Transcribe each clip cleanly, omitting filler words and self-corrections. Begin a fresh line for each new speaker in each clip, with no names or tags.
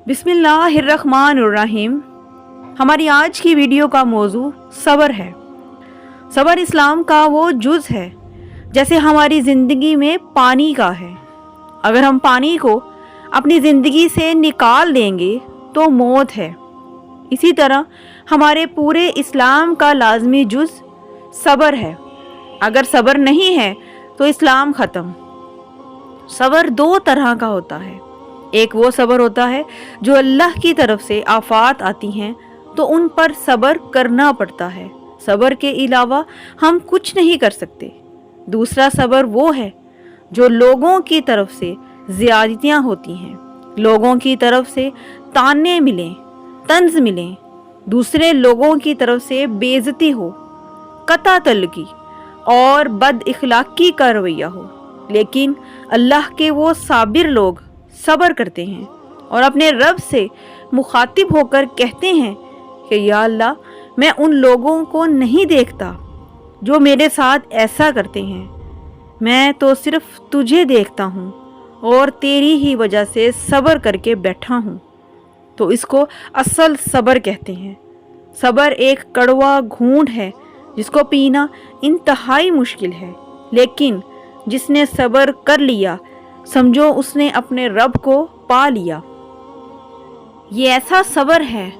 बिस्मिल्लाहिर्रहमानिर्रहीम। हमारी आज की वीडियो का मौजू सब्र है। सब्र इस्लाम का वो जुज़ है जैसे हमारी ज़िंदगी में पानी का है। अगर हम पानी को अपनी ज़िंदगी से निकाल देंगे तो मौत है। इसी तरह हमारे पूरे इस्लाम का लाजमी जुज़ सब्र है। अगर सब्र नहीं है तो इस्लाम ख़त्म। सब्र दो तरह का होता है। एक वो सब्र होता है जो अल्लाह की तरफ से आफात आती हैं तो उन पर सब्र करना पड़ता है। सब्र के अलावा हम कुछ नहीं कर सकते। दूसरा सब्र वो है जो लोगों की तरफ से ज़्यादतियाँ होती हैं, लोगों की तरफ से ताने मिलें, तंज मिलें, दूसरे लोगों की तरफ से बेइज्जती हो, कता तलकी और बद इखलाकी का रवैया हो। लेकिन अल्लाह के वो साबिर लोग सब्र करते हैं और अपने रब से मुखातिब होकर कहते हैं कि या अल्लाह, मैं उन लोगों को नहीं देखता जो मेरे साथ ऐसा करते हैं। मैं तो सिर्फ तुझे देखता हूँ और तेरी ही वजह से सब्र करके बैठा हूँ। तो इसको असल सब्र कहते हैं। सब्र एक कड़वा घूंट है जिसको पीना इंतहाई मुश्किल है, लेकिन जिसने सब्र कर लिया समझो उसने अपने रब को पा लिया। ये ऐसा सब्र है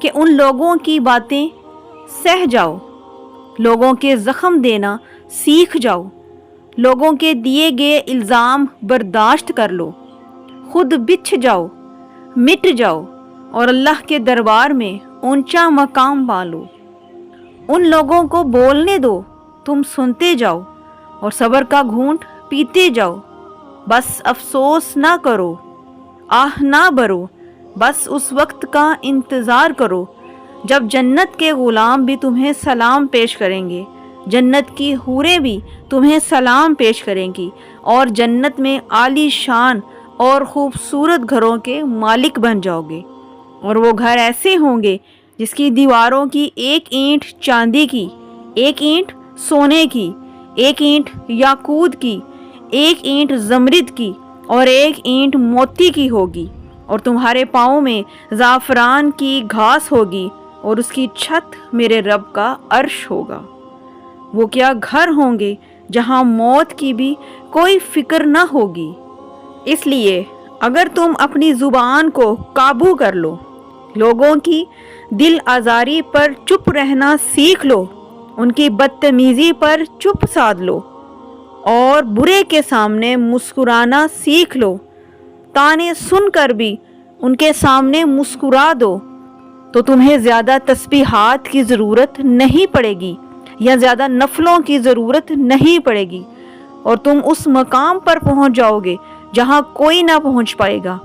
कि उन लोगों की बातें सह जाओ, लोगों के ज़ख्म देना सीख जाओ, लोगों के दिए गए इल्ज़ाम बर्दाश्त कर लो, खुद बिछ जाओ, मिट जाओ और अल्लाह के दरबार में ऊंचा मकाम पा लो। उन लोगों को बोलने दो, तुम सुनते जाओ और सब्र का घूंट पीते जाओ। बस अफसोस ना करो, आह ना भरो, बस उस वक्त का इंतज़ार करो जब जन्नत के ग़ुलाम भी तुम्हें सलाम पेश करेंगे, जन्नत की हूरें भी तुम्हें सलाम पेश करेंगी और जन्नत में आली शान और ख़ूबसूरत घरों के मालिक बन जाओगे। और वो घर ऐसे होंगे जिसकी दीवारों की एक ईंट चांदी की, एक ईंट सोने की, एक ईंट याकूत की, एक ईंट ज़मरिद की और एक ईंट मोती की होगी। और तुम्हारे पाँव में ज़ाफ़रान की घास होगी और उसकी छत मेरे रब का अर्श होगा। वो क्या घर होंगे जहाँ मौत की भी कोई फ़िक्र न होगी। इसलिए अगर तुम अपनी ज़ुबान को काबू कर लो, लोगों की दिल आज़ारी पर चुप रहना सीख लो, उनकी बदतमीज़ी पर चुप साध लो और बुरे के सामने मुस्कुराना सीख लो, ताने सुनकर भी उनके सामने मुस्कुरा दो, तो तुम्हें ज़्यादा तस्बीहात की ज़रूरत नहीं पड़ेगी या ज़्यादा नफलों की ज़रूरत नहीं पड़ेगी और तुम उस मकाम पर पहुंच जाओगे जहां कोई ना पहुंच पाएगा।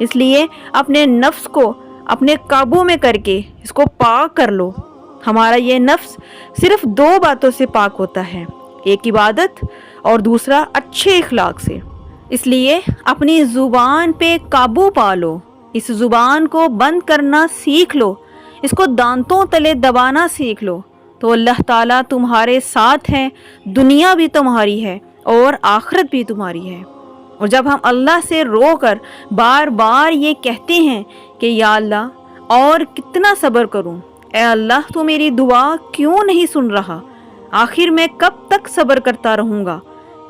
इसलिए अपने नफ्स को अपने काबू में करके इसको पाक कर लो। हमारा ये नफ्स सिर्फ दो बातों से पाक होता है, एक इबादत और दूसरा अच्छे इखलाक से। इसलिए अपनी ज़ुबान पे काबू पा लो, इस ज़ुबान को बंद करना सीख लो, इसको दांतों तले दबाना सीख लो, तो अल्लाह ताला तुम्हारे साथ हैं, दुनिया भी तुम्हारी है और आखिरत भी तुम्हारी है। और जब हम अल्लाह से रो कर बार बार ये कहते हैं कि या अल्लाह और कितना सब्र करूं, ए अल्लाह तू मेरी दुआ क्यों नहीं सुन रहा, आखिर मैं कब तक सब्र करता रहूँगा,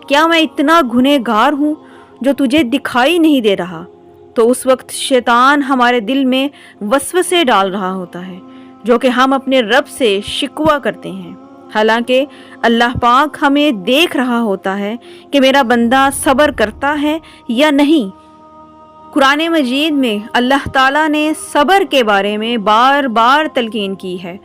क्या मैं इतना गुनहगार हूँ जो तुझे दिखाई नहीं दे रहा। तो उस वक्त शैतान हमारे दिल में वसवसे डाल रहा होता है जो कि हम अपने रब से शिकवा करते हैं। हालांकि अल्लाह पाक हमें देख रहा होता है कि मेरा बंदा सब्र करता है या नहीं। कुरान मजीद में अल्लाह ताला ने सब्र के बारे में बार बार तलकीन की है।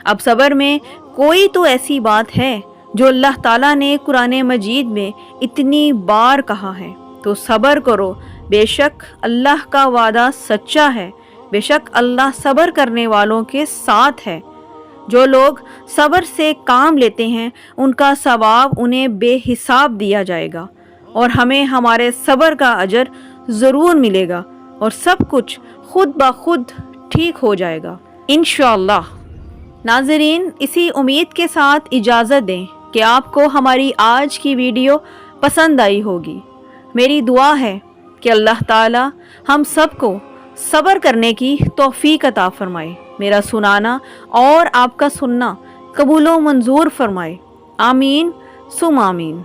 अब सब्र में कोई तो ऐसी बात है जो अल्लाह ताला ने कुरान मजीद में इतनी बार कहा है, तो सब्र करो, बेशक अल्लाह का वादा सच्चा है, बेशक अल्लाह सब्र करने वालों के साथ है। जो लोग सब्र से काम लेते हैं उनका सवाब उन्हें बेहिसाब दिया जाएगा और हमें हमारे सब्र का अजर ज़रूर मिलेगा और सब कुछ खुद ब खुद ठीक हो जाएगा इंशाअल्लाह। नाज़रीन, इसी उम्मीद के साथ इजाज़त दें कि आपको हमारी आज की वीडियो पसंद आई होगी। मेरी दुआ है कि अल्लाह ताला हम सबको صبر کرنے کی توفیق عطا فرمائے، میرا سنانا اور آپ کا سننا قبول و منظور فرمائے، آمین ثم آمین۔